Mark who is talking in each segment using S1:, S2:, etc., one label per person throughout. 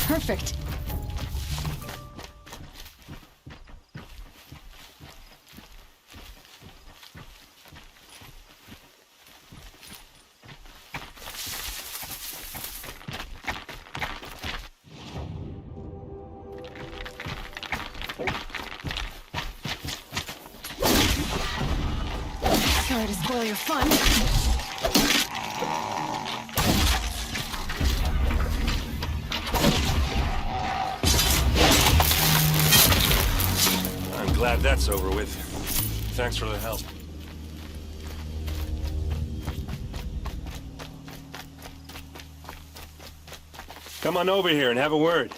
S1: Perfect. Sorry to spoil your fun.
S2: I'm glad that's over with. Thanks for the help. Come on over here and have a word.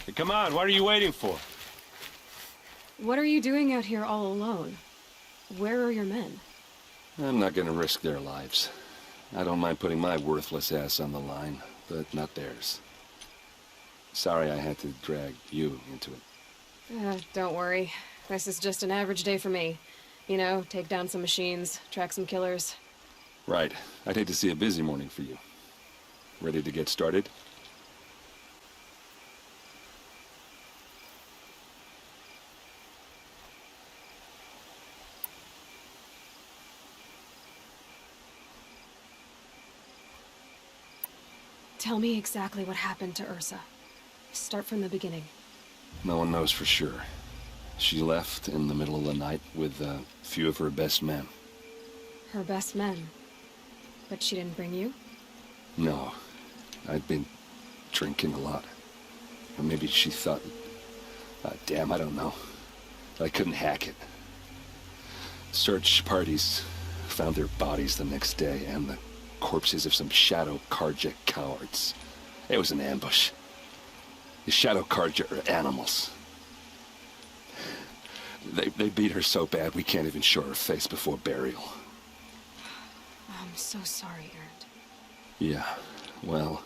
S2: Hey, come on, what are you waiting for?
S1: What are you doing out here all alone? Where are your men?
S3: I'm not gonna risk their lives. I don't mind putting my worthless ass on the line, but not theirs. Sorry I had to drag you into it.
S1: Don't worry. This is just an average day for me. You know, take down some machines, track some killers.
S3: Right. I'd hate to see a busy morning for you. Ready to get started?
S1: Tell me exactly what happened to Ursa. Start from the beginning.
S3: No one knows for sure. She left in the middle of the night with a few of her best men.
S1: Her best men? But she didn't bring you?
S3: No. I'd been drinking a lot. Or maybe she thought... damn, I don't know. I couldn't hack it. Search parties found their bodies the next day, and the corpses of some Shadow Karja cowards. It was an ambush. The Shadow Karja are animals. They beat her so bad we can't even show her face before burial.
S1: I'm so sorry, Erend.
S3: Yeah, well,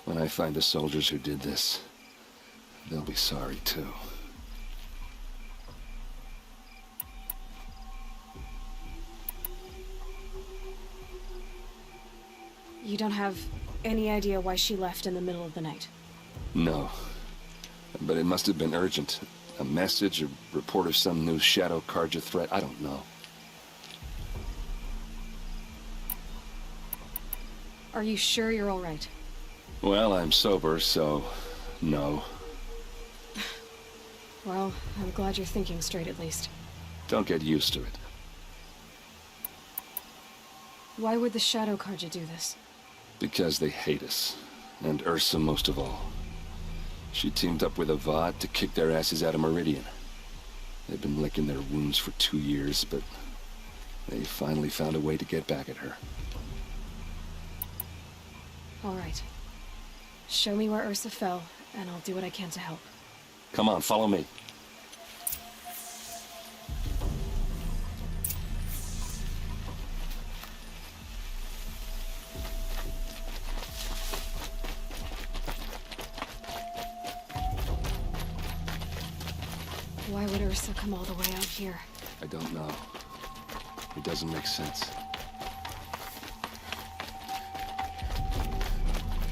S3: when I find the soldiers who did this, they'll be sorry too.
S1: You don't have any idea why she left in the middle of the night?
S3: No. But it must have been urgent. A message, a report of some new Shadow Karja threat, I don't know.
S1: Are you sure you're all right?
S3: Well, I'm sober, so... no.
S1: Well, I'm glad you're thinking straight at least.
S3: Don't get used to it.
S1: Why would the Shadow Karja do this?
S3: Because they hate us. And Ursa most of all. She teamed up with Avert to kick their asses out of Meridian. They've been licking their wounds for 2 years, but they finally found a way to get back at her.
S1: All right. Show me where Ursa fell, and I'll do what I can to help.
S3: Come on, follow me.
S1: Why would Ursa come all the way out here?
S3: I don't know. It doesn't make sense.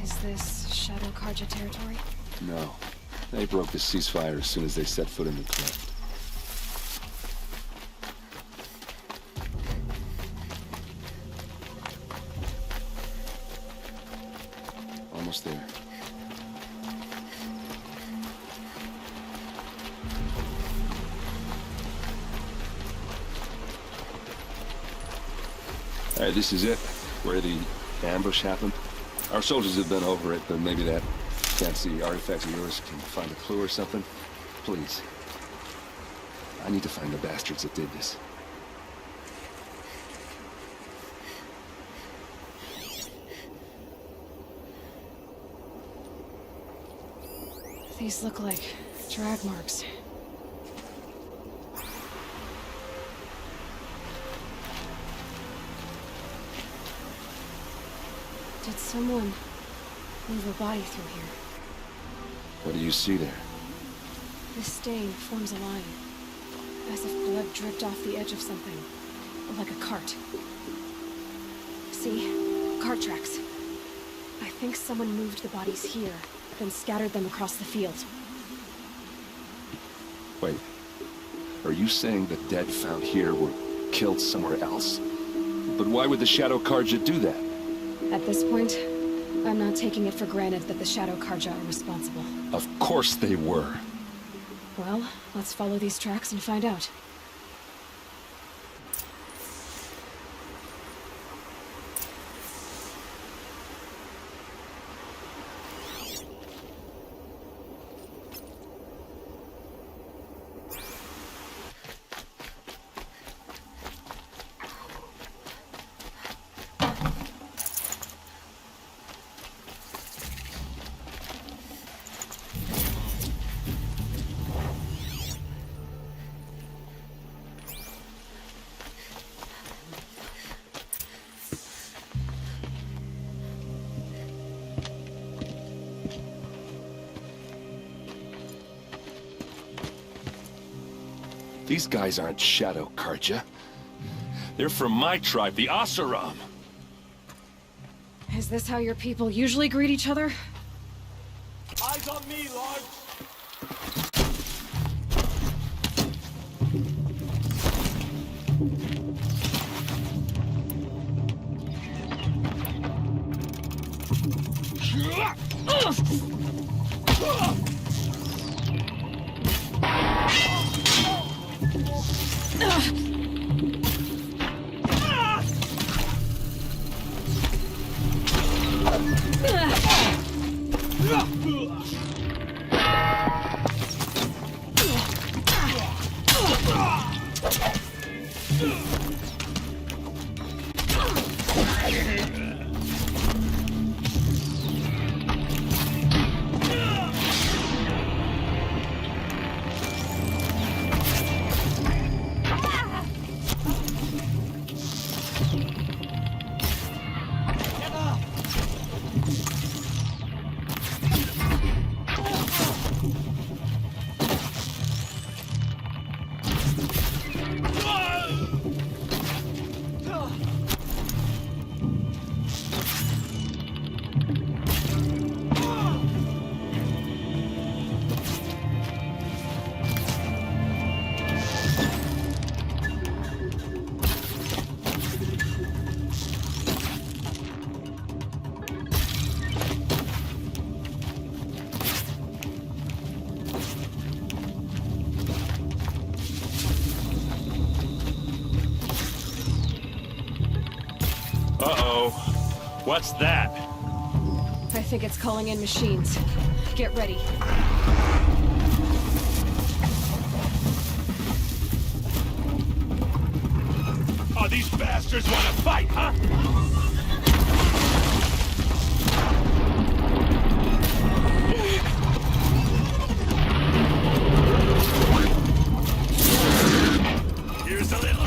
S1: Is this Shadow Karja territory?
S3: No. They broke the ceasefire as soon as they set foot in the cleft. Almost there. Alright, this is it. Where the ambush happened. Our soldiers have been over it, but maybe that fancy artifact of yours can find a clue or something. Please. I need to find the bastards that did this.
S1: These look like drag marks. Did someone move a body through here?
S3: What do do you see there?
S1: This stain forms a line, as if blood dripped off the edge of something, like a cart. See? Cart tracks. I think someone moved the bodies here, then scattered them across the field.
S3: Wait. Are you saying the dead found here were killed somewhere else? But why would the Shadow Karja do that?
S1: At this point, I'm not taking it for granted that the Shadow Karja are responsible.
S3: Of course they were.
S1: Well, let's follow these tracks and find out.
S3: These guys aren't Shadow Karja. They're from my tribe, the Asuram.
S1: Is this how your people usually greet each other?
S2: Eyes on me, Lord! Uh-oh. What's that?
S1: I think it's calling in machines. Get ready.
S2: Oh, these bastards want to fight, huh? Here's a little...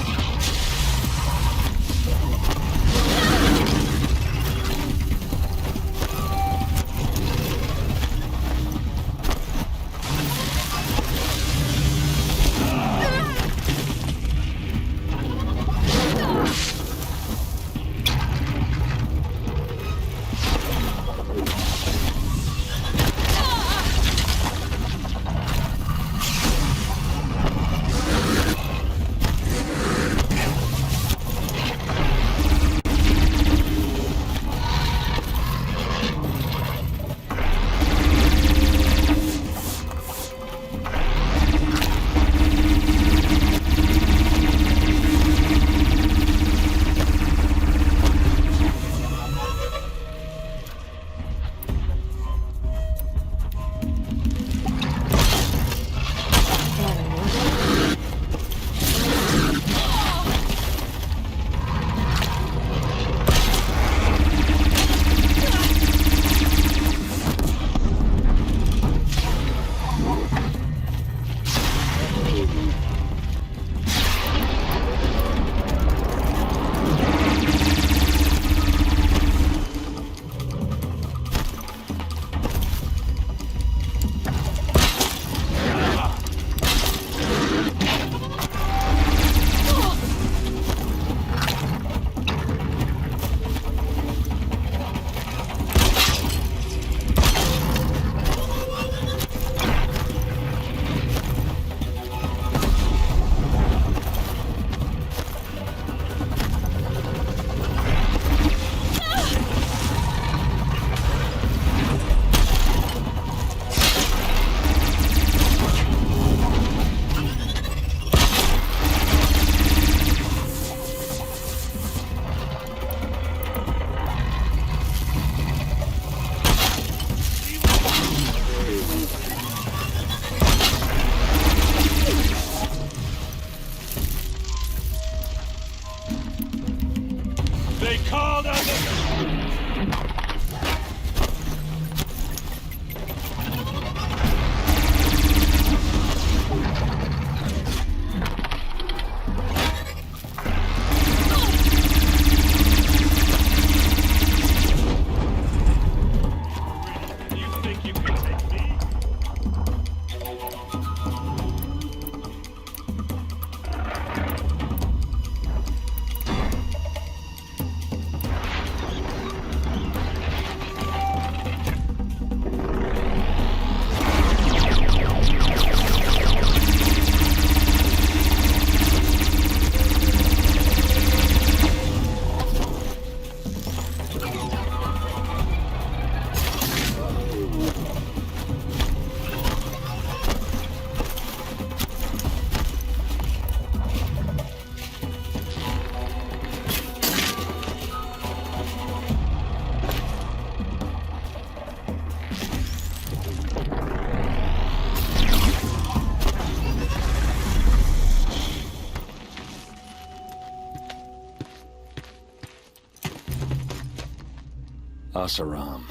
S3: Asaram,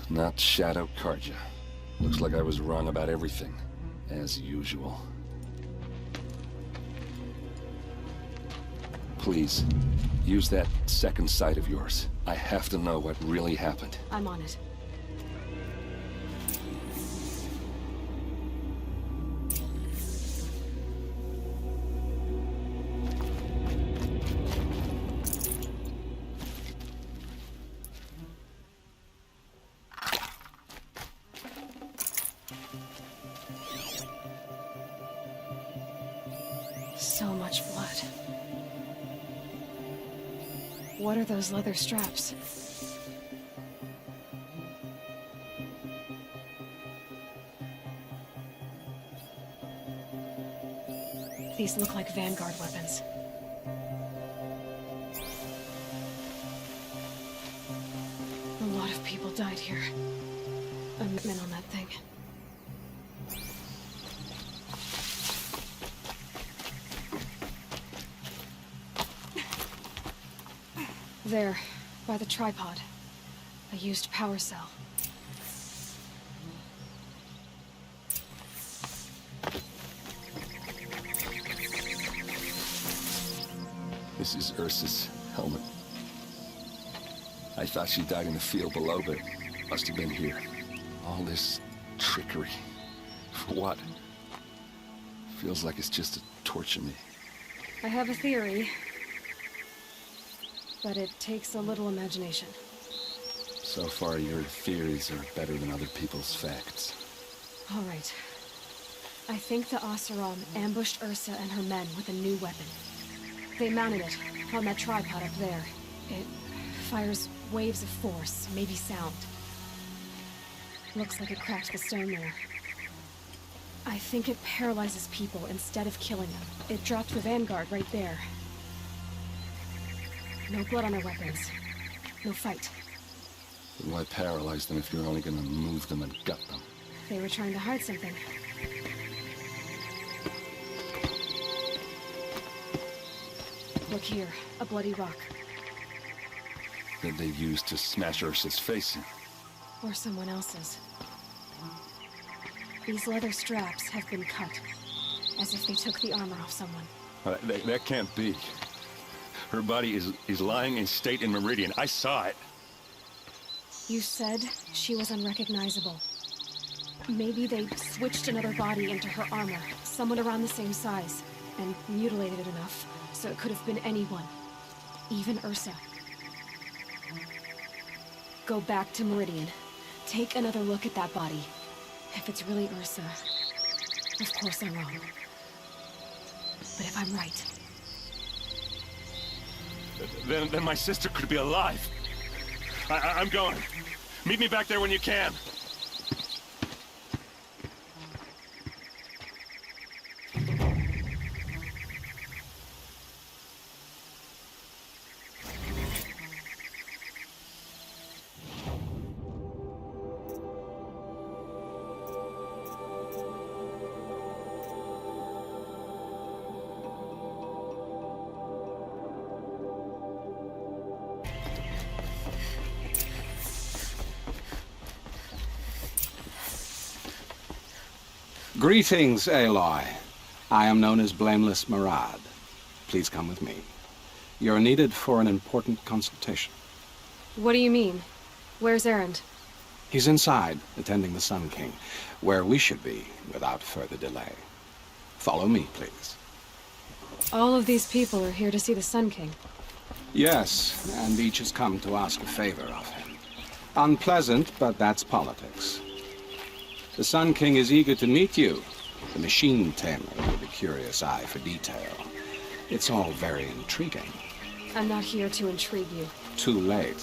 S3: not Shadow Karja. Looks like I was wrong about everything, as usual. Please, use that second sight of yours. I have to know what really happened.
S1: I'm on it. So much blood. What are those leather straps? These look like Vanguard weapons. A lot of people died here. A man on that thing. There, by the tripod. A used power cell.
S3: This is Ursa's helmet. I thought she died in the field below, but must have been here. All this trickery. For what? Feels like it's just to torture me.
S1: I have a theory. But it takes a little imagination.
S3: So far, your theories are better than other people's facts.
S1: All right. I think the Asaram ambushed Ursa and her men with a new weapon. They mounted it on that tripod up there. It fires waves of force, maybe sound. Looks like it cracked the stone there. I think it paralyzes people instead of killing them. It dropped the Vanguard right there. No blood on their weapons. No fight.
S3: Then why paralyze them if you're only gonna move them and gut them?
S1: They were trying to hide something. Look here, a bloody rock.
S3: That they used to smash Ursa's face in.
S1: Or someone else's. These leather straps have been cut, as if they took the armor off someone.
S3: That can't be. Her body is lying in state in Meridian. I saw it.
S1: You said she was unrecognizable. Maybe they switched another body into her armor, someone around the same size, and mutilated it enough, so it could have been anyone. Even Ursa. Go back to Meridian. Take another look at that body. If it's really Ursa, of course I'm wrong. But if I'm right...
S2: Then my sister could be alive. I'm going. Meet me back there when you can.
S4: Greetings, Aloy. I am known as Blameless Murad. Please come with me. You're needed for an important consultation.
S1: What do you mean? Where's Erend?
S4: He's inside, attending the Sun King, where we should be without further delay. Follow me, please.
S1: All of these people are here to see the Sun King.
S4: Yes, and each has come to ask a favor of him. Unpleasant, but that's politics. The Sun King is eager to meet you, the machine tamer with a curious eye for detail. It's all very intriguing.
S1: I'm not here to intrigue you.
S4: Too late.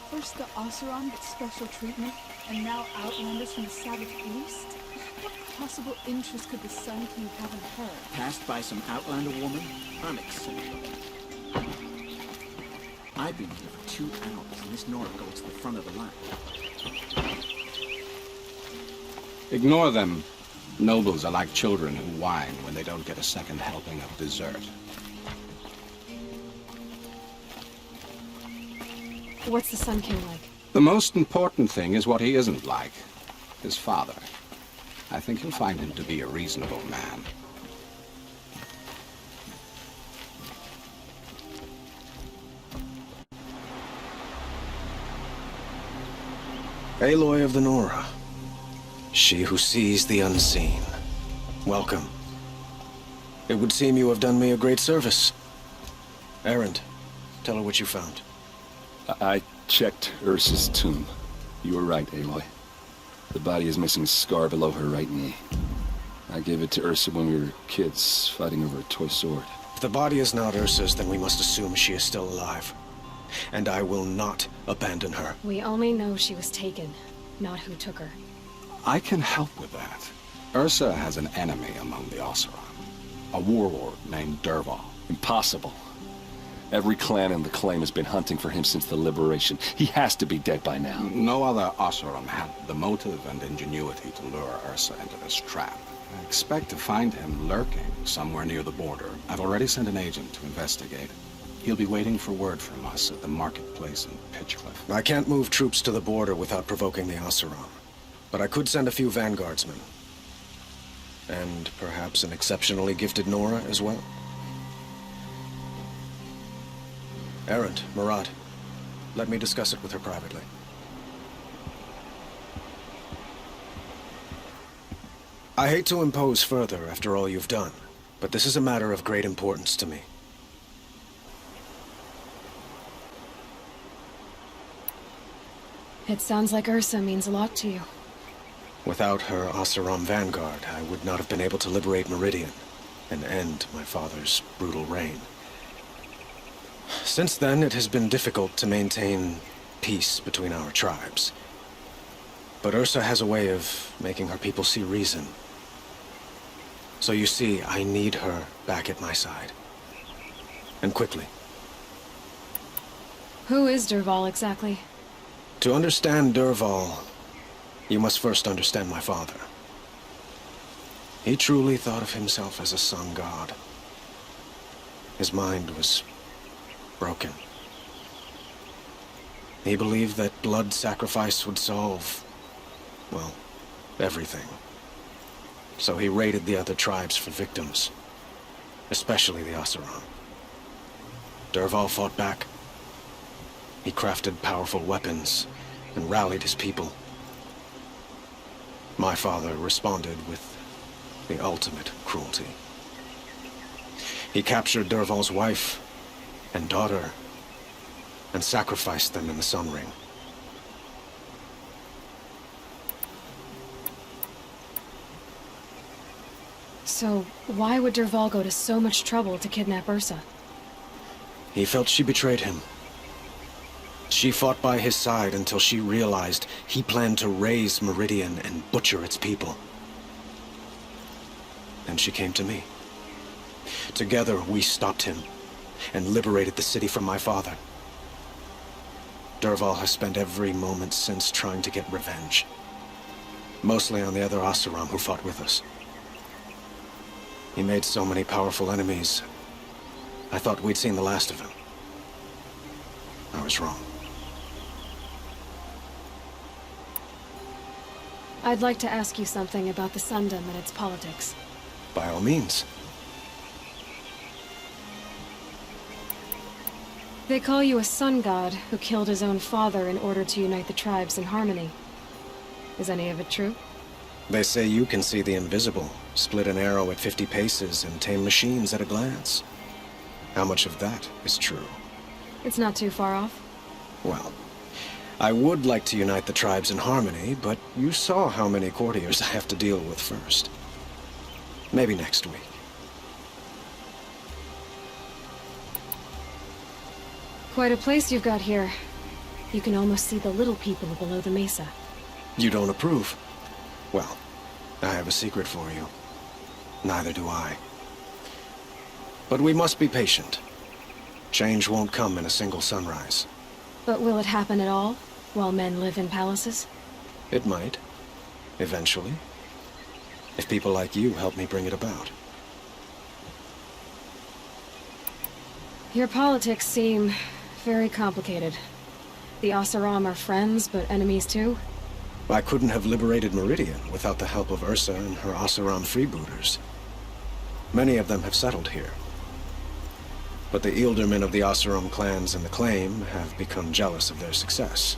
S5: First the Oseram gets special treatment, and now outlanders from the Savage East? What possible interest could the Sun King have in her?
S6: Passed by some outlander woman? I'm eccentric. I've been here for 2 hours, and this Nora goes to the front of the line.
S4: Ignore them. Nobles are like children who whine when they don't get a second helping of dessert.
S1: What's the Sun King like?
S4: The most important thing is what he isn't like. His father. I think you'll find him to be a reasonable man.
S7: Aloy of the Nora. She who sees the unseen. Welcome. It would seem you have done me a great service. Errand, tell her what you found.
S3: I checked Ursa's tomb. You were right, Aloy. The body is missing a scar below her right knee. I gave it to Ursa when we were kids, fighting over a toy sword.
S7: If the body is not Ursa's, then we must assume she is still alive. And I will not abandon her.
S1: We only know she was taken, not who took her.
S4: I can help with that. Ursa has an enemy among the Oseram. A warlord named Dervahl.
S3: Impossible. Every clan in the claim has been hunting for him since the liberation. He has to be dead by now.
S4: No other Oseram had the motive and ingenuity to lure Ursa into this trap. I expect to find him lurking somewhere near the border. I've already sent an agent to investigate. He'll be waiting for word from us at the marketplace in Pitchcliff.
S7: I can't move troops to the border without provoking the Oseram. But I could send a few vanguardsmen. And perhaps an exceptionally gifted Nora as well. Errand, Murad, let me discuss it with her privately. I hate to impose further after all you've done, but this is a matter of great importance to me.
S1: It sounds like Ursa means a lot to you.
S7: Without her Oseram vanguard, I would not have been able to liberate Meridian and end my father's brutal reign. Since then, it has been difficult to maintain peace between our tribes. But Ursa has a way of making her people see reason. So you see, I need her back at my side. And quickly.
S1: Who is Dervahl exactly?
S7: To understand Dervahl, you must first understand my father. He truly thought of himself as a sun god. His mind was broken. He believed that blood sacrifice would solve, well, everything. So he raided the other tribes for victims, especially the Oseram. Dervahl fought back. He crafted powerful weapons and rallied his people. My father responded with the ultimate cruelty. He captured Dervahl's wife and daughter and sacrificed them in the Sun Ring.
S1: So, why would Dervahl go to so much trouble to kidnap Ursa?
S7: He felt she betrayed him. She fought by his side until she realized he planned to raise Meridian and butcher its people. Then she came to me. Together, we stopped him and liberated the city from my father. Dervahl has spent every moment since trying to get revenge. Mostly on the other Oseram who fought with us. He made so many powerful enemies. I thought we'd seen the last of him. I was wrong.
S1: I'd like to ask you something about the Sundom and its politics.
S7: By all means.
S1: They call you a sun god who killed his own father in order to unite the tribes in harmony. Is any of it true?
S7: They say you can see the invisible, split an arrow at 50 paces, and tame machines at a glance. How much of that is true?
S1: It's not too far off.
S7: Well, I would like to unite the tribes in harmony, but you saw how many courtiers I have to deal with first. Maybe next week.
S1: Quite a place you've got here. You can almost see the little people below the mesa.
S7: You don't approve? Well, I have a secret for you. Neither do I. But we must be patient. Change won't come in a single sunrise.
S1: But will it happen at all, while men live in palaces?
S7: It might. Eventually. If people like you help me bring it about.
S1: Your politics seem very complicated. The Oseram are friends, but enemies too?
S7: I couldn't have liberated Meridian without the help of Ursa and her Oseram freebooters. Many of them have settled here. But the Ealdormen of the Oseram clans in the Claim have become jealous of their success.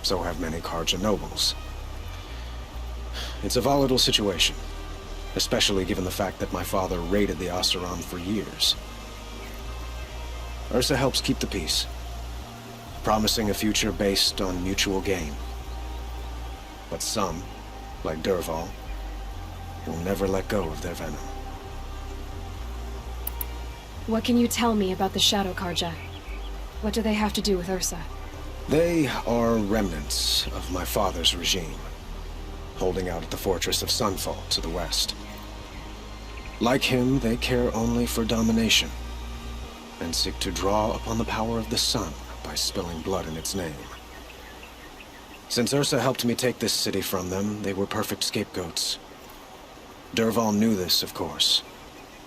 S7: So have many Karja nobles. It's a volatile situation, especially given the fact that my father raided the Oseram for years. Ursa helps keep the peace, promising a future based on mutual gain. But some, like Dervahl, will never let go of their venom.
S1: What can you tell me about the Shadow Karja? What do they have to do with Ursa?
S7: They are remnants of my father's regime, holding out at the fortress of Sunfall to the west. Like him, they care only for domination, and seek to draw upon the power of the sun by spilling blood in its name. Since Ursa helped me take this city from them, they were perfect scapegoats. Dervahl knew this, of course,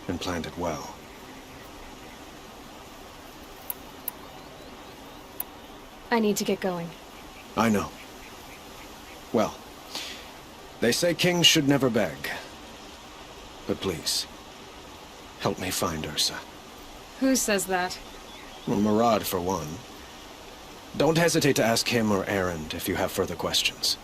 S7: and planned it well.
S1: I need to get going.
S7: I know. Well, they say kings should never beg. But please, help me find Ursa.
S1: Who says that?
S7: Well, Murad, for one. Don't hesitate to ask him or Erend if you have further questions.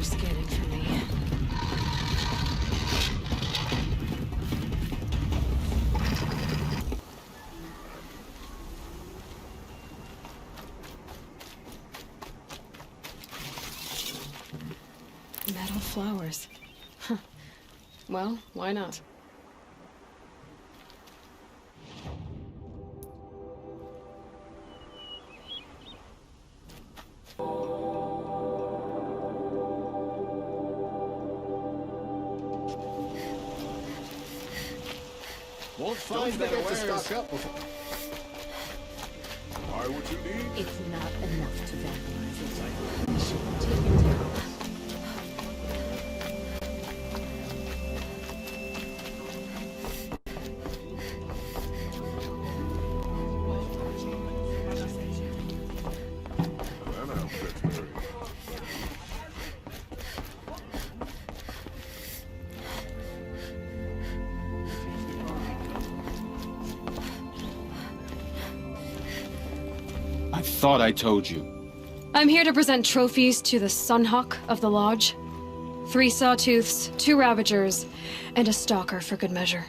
S1: scanning for me. Metal flowers. Huh. Well, why not?
S8: Won't find that to stock up before.
S2: Buy what you need.
S9: It's not enough to vandalize it. We should take it down.
S2: That outfit's very...
S4: I thought I told you.
S1: I'm here to present trophies to the Sunhawk of the Lodge. 3 sawtooths, 2 ravagers, and a stalker for good measure.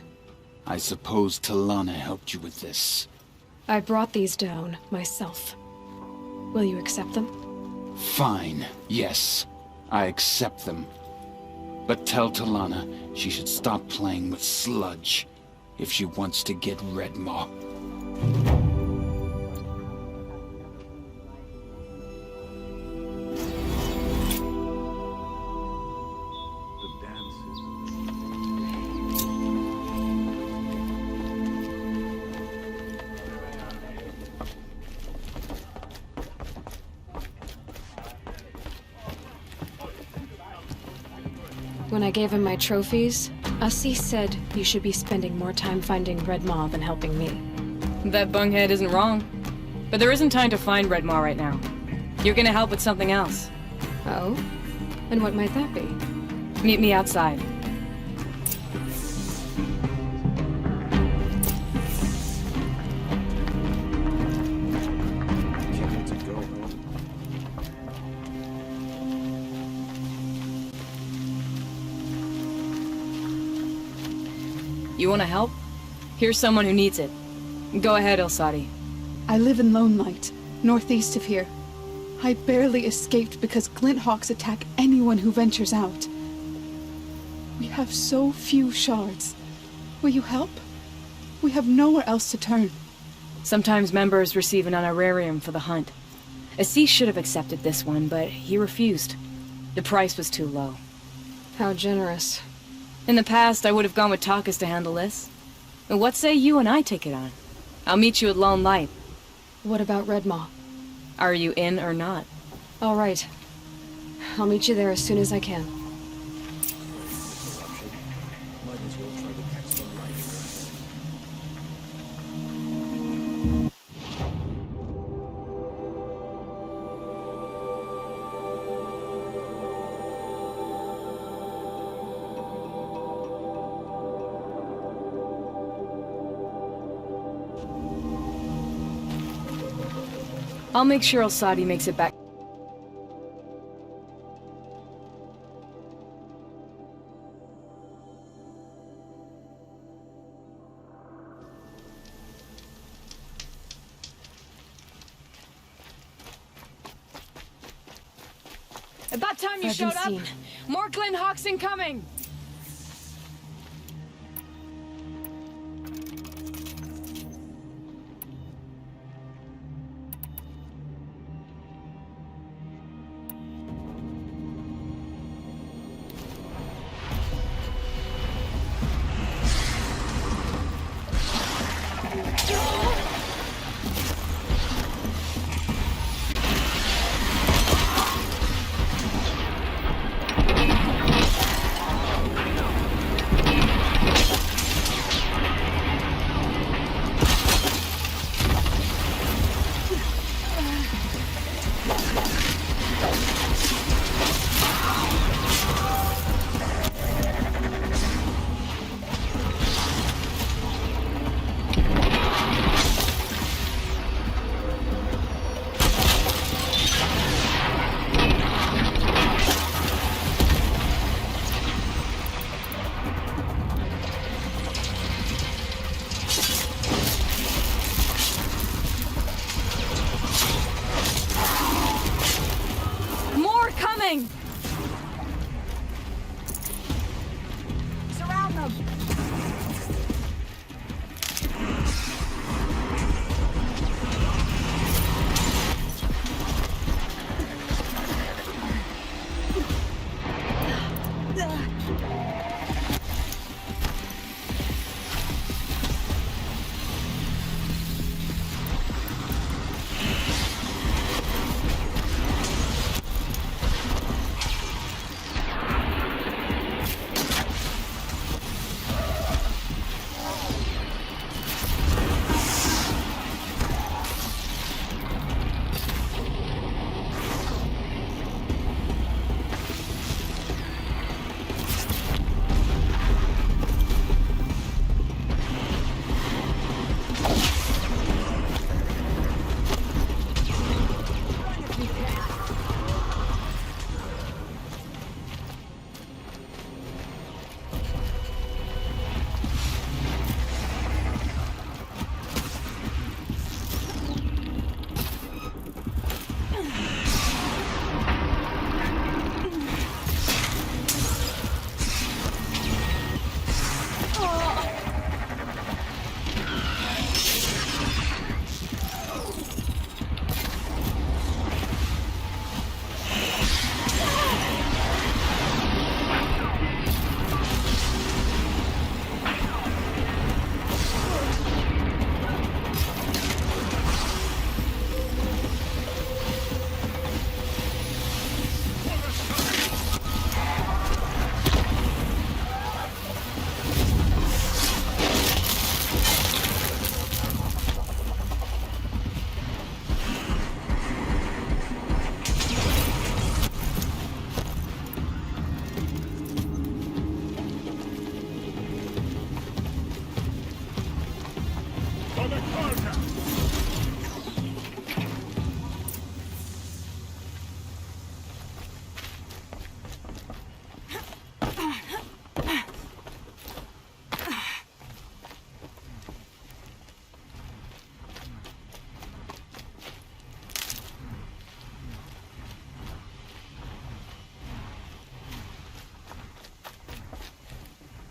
S4: I suppose Talana helped you with this.
S1: I brought these down myself. Will you accept them?
S4: Fine, yes. I accept them. But tell Talana she should stop playing with sludge if she wants to get Redmaw.
S1: When I gave him my trophies, Ussie said you should be spending more time finding Redmaw than helping me.
S10: That bunghead isn't wrong. But there isn't time to find Redmaw right now. You're gonna help with something else.
S1: Oh? And what might that be?
S10: Meet me outside. You wanna help? Here's someone who needs it. Go ahead, Elsadi.
S5: I live in Lone Light, northeast of here. I barely escaped because Glinthawks attack anyone who ventures out. We have so few shards. Will you help? We have nowhere else to turn.
S10: Sometimes members receive an honorarium for the hunt. Assis should have accepted this one, but he refused. The price was too low.
S1: How generous.
S10: In the past, I would have gone with Takas to handle this. But what say you and I take it on? I'll meet you at Lone Light.
S1: What about Redmaw?
S10: Are you in or not?
S1: All right. I'll meet you there as soon as I can.
S10: I'll make sure Elsadi makes it back. About time you showed up! More Glinthawks incoming!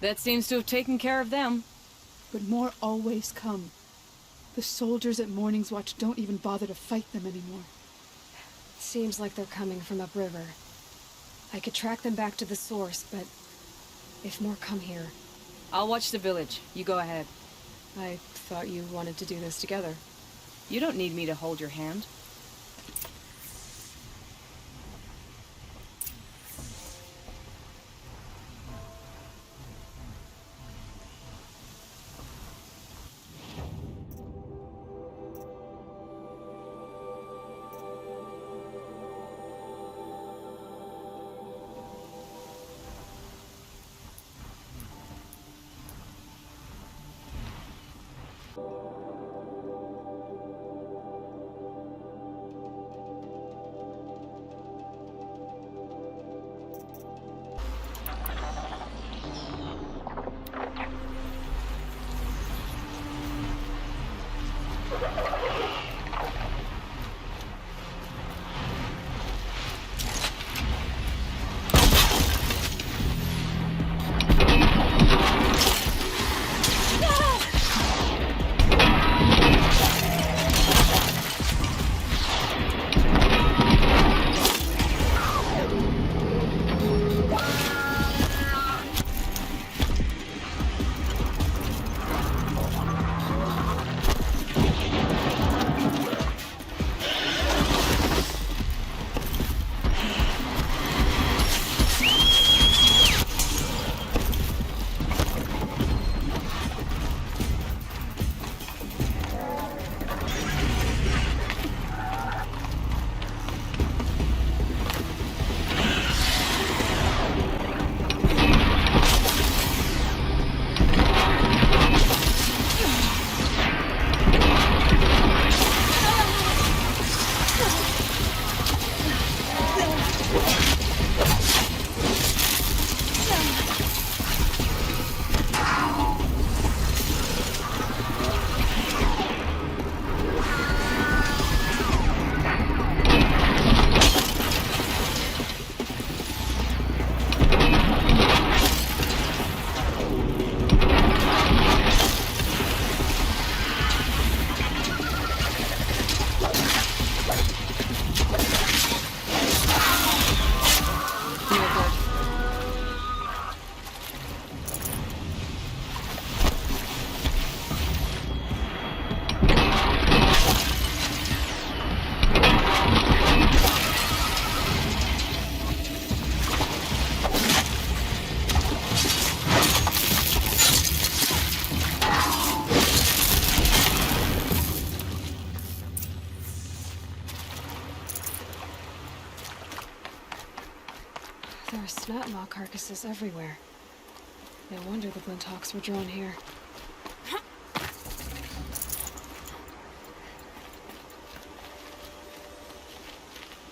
S10: That seems to have taken care of them.
S5: But more always come. The soldiers at Morning's Watch don't even bother to fight them anymore.
S1: Seems like they're coming from upriver. I could track them back to the source, but if more come here...
S10: I'll watch the village. You go ahead.
S1: I thought you wanted to do this together.
S10: You don't need me to hold your hand.
S1: snapmaw carcasses everywhere. No wonder the Glinthawks were drawn here.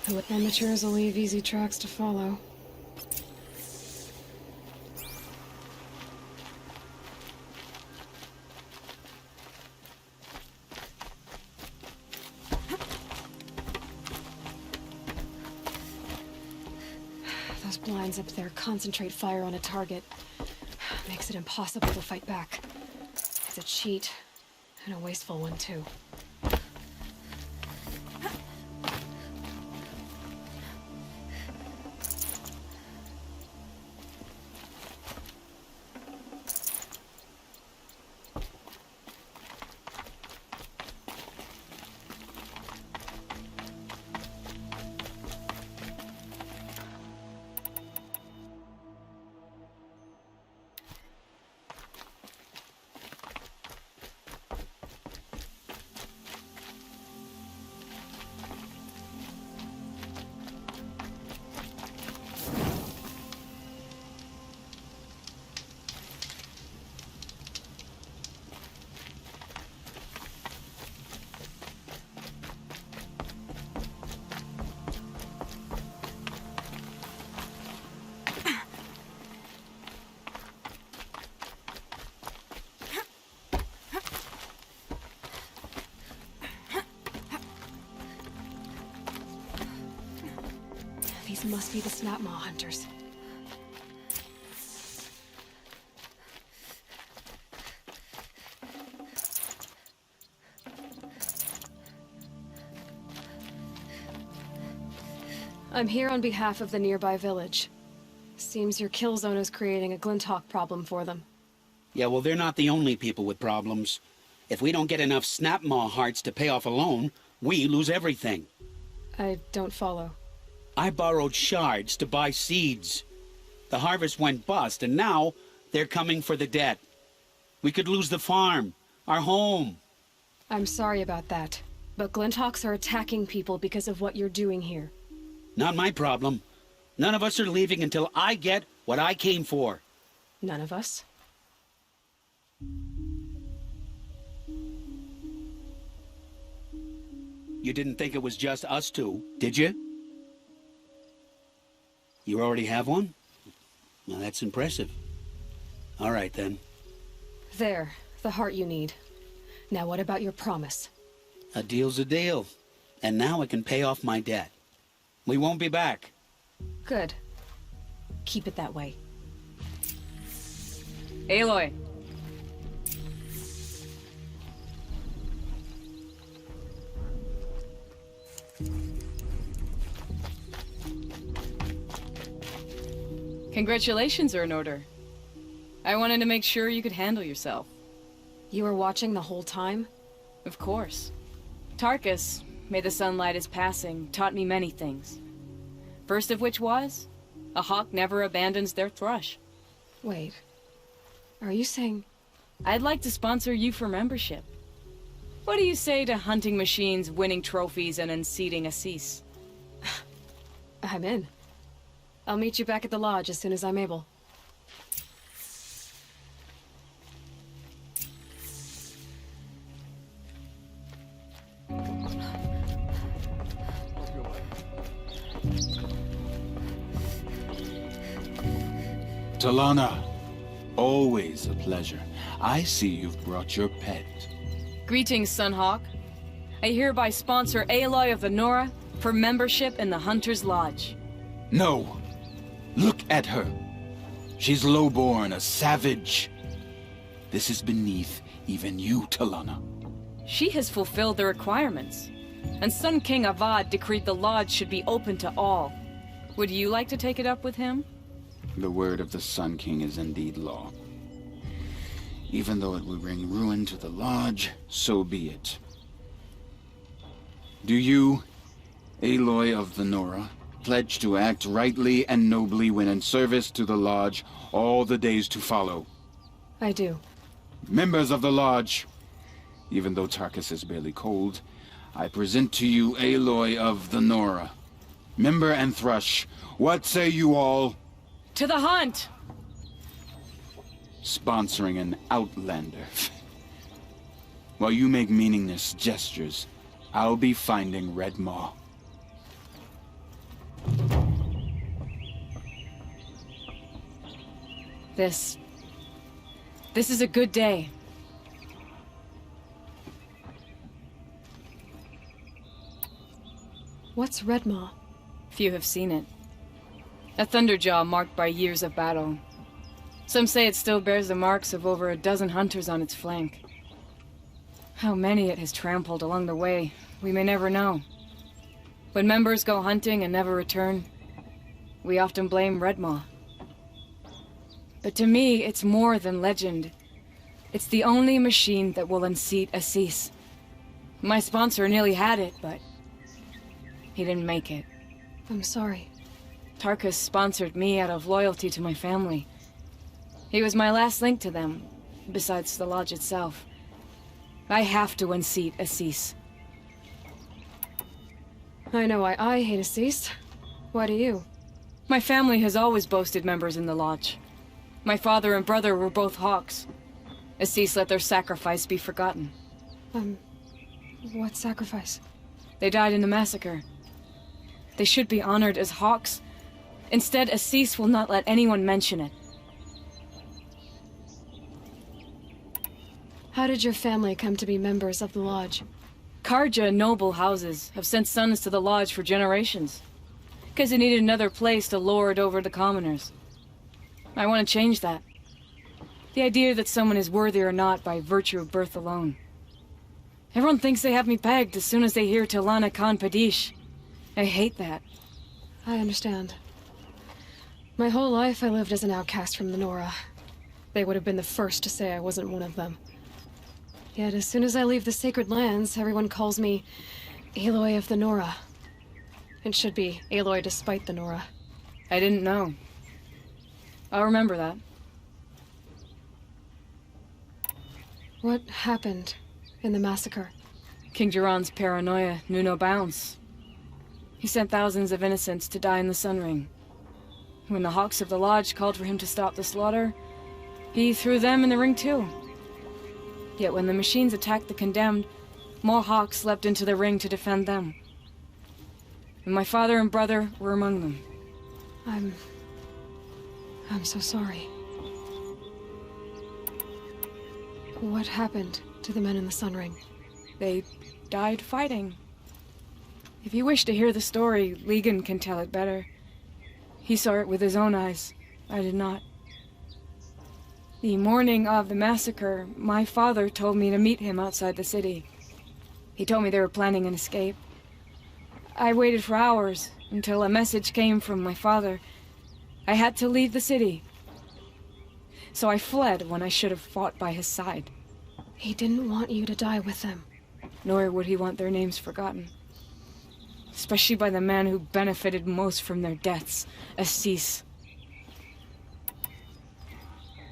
S1: The amateurs will leave easy tracks to follow. Those blinds up there concentrate fire on a target. Makes it impossible to fight back. It's a cheat, and a wasteful one too. These must be the snapmaw hunters. I'm here on behalf of the nearby village. Seems your kill zone is creating a Glinthawk problem for them.
S11: Yeah, well, they're not the only people with problems. If we don't get enough snapmaw hearts to pay off a loan, we lose everything.
S1: I don't follow.
S11: I borrowed shards to buy seeds. The harvest went bust, and now they're coming for the debt. We could lose the farm, our home.
S1: I'm sorry about that, but Glinthawks are attacking people because of what you're doing here.
S11: Not my problem. None of us are leaving until I get what I came for.
S1: None of us?
S11: You didn't think it was just us two, did you? You already have one? Well, that's impressive. All right, then.
S1: There, the heart you need. Now what about your promise?
S11: A deal's a deal. And now I can pay off my debt. We won't be back.
S1: Good. Keep it that way.
S10: Aloy. Congratulations are in order. I wanted to make sure you could handle yourself.
S1: You were watching the whole time?
S10: Of course. Tarkus, may the sunlight is passing, taught me many things. First of which was, a hawk never abandons their thrush.
S1: Wait. Are you saying...
S10: I'd like to sponsor you for membership. What do you say to hunting machines, winning trophies, and unseating Assis?
S1: I'm in. I'll meet you back at the lodge as soon as I'm able.
S12: Talana, always a pleasure. I see you've brought your pet.
S10: Greetings, Sunhawk. I hereby sponsor Aloy of the Nora for membership in the Hunter's Lodge.
S12: No! Look at her. She's lowborn, a savage. This is beneath even you, Talana.
S10: She has fulfilled the requirements, and Sun King Avad decreed the lodge should be open to all. Would you like to take it up with him?
S12: The word of the Sun King is indeed law. Even though it will bring ruin to the lodge, so be it. Do you, Aloy of the Nora, pledge to act rightly and nobly when in service to the lodge all the days to follow?
S1: I do.
S12: Members of the lodge, even though Tarkus is barely cold, I present to you Aloy of the Nora. Member and Thrush, what say you all?
S10: To the hunt!
S12: Sponsoring an outlander. While you make meaningless gestures, I'll be finding Red Maw.
S10: This is a good day.
S1: What's Redmaw?
S10: Few have seen it. A thunderjaw marked by years of battle. Some say it still bears the marks of over a dozen hunters on its flank. How many it has trampled along the way, we may never know. When members go hunting and never return, we often blame Redmaw. But to me, it's more than legend. It's the only machine that will unseat Assis. My sponsor nearly had it, but he didn't make it.
S1: I'm sorry.
S10: Tarkus sponsored me out of loyalty to my family. He was my last link to them, besides the lodge itself. I have to unseat Assis.
S1: I know why I hate Assis. Why do you?
S10: My family has always boasted members in the lodge. My father and brother were both hawks. Assis let their sacrifice be forgotten.
S1: What sacrifice?
S10: They died in the massacre. They should be honored as hawks. Instead, Assis will not let anyone mention it.
S1: How did your family come to be members of the lodge?
S10: Karja noble houses have sent sons to the lodge for generations. Because they needed another place to lord over the commoners. I want to change that. The idea that someone is worthy or not by virtue of birth alone. Everyone thinks they have me pegged as soon as they hear Talana Khan Padish. I hate that.
S1: I understand. My whole life I lived as an outcast from the Nora. They would have been the first to say I wasn't one of them. Yet as soon as I leave the sacred lands, everyone calls me Aloy of the Nora. It should be Aloy despite the Nora.
S10: I didn't know. I'll remember that.
S1: What happened in the massacre?
S10: King Jiran's paranoia knew no bounds. He sent thousands of innocents to die in the Sun Ring. When the Hawks of the Lodge called for him to stop the slaughter, he threw them in the ring too. Yet when the machines attacked the condemned, more Hawks leapt into the ring to defend them. And my father and brother were among them.
S1: I'm so sorry. What happened to the men in the Sun Ring?
S10: They died fighting. If you wish to hear the story, Legan can tell it better. He saw it with his own eyes. I did not. The morning of the massacre, my father told me to meet him outside the city. He told me they were planning an escape. I waited for hours until a message came from my father. I had to leave the city. So I fled when I should have fought by his side.
S1: He didn't want you to die with them.
S10: Nor would he want their names forgotten. Especially by the man who benefited most from their deaths, Assis.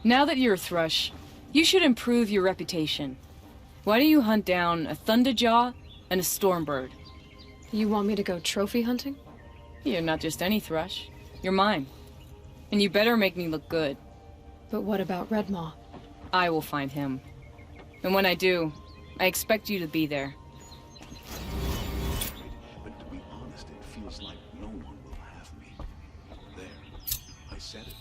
S10: Now that you're a Thrush, you should improve your reputation. Why don't you hunt down a Thunderjaw and a Stormbird?
S1: You want me to go trophy hunting?
S10: You're not just any Thrush. You're mine. And you better make me look good.
S1: But what about Redmaw?
S10: I will find him. And when I do, I expect you to be there.
S6: But to be honest, it feels like no one will have me. There. I said it.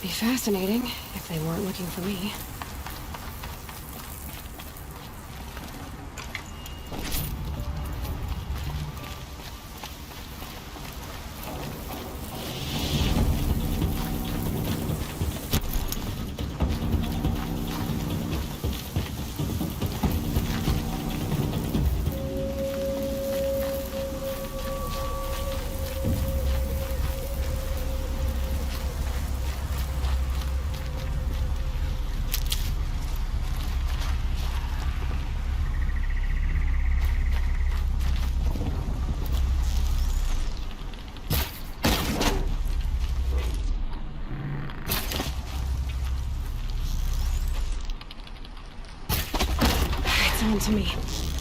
S1: Be fascinating if they weren't looking for me. On to me.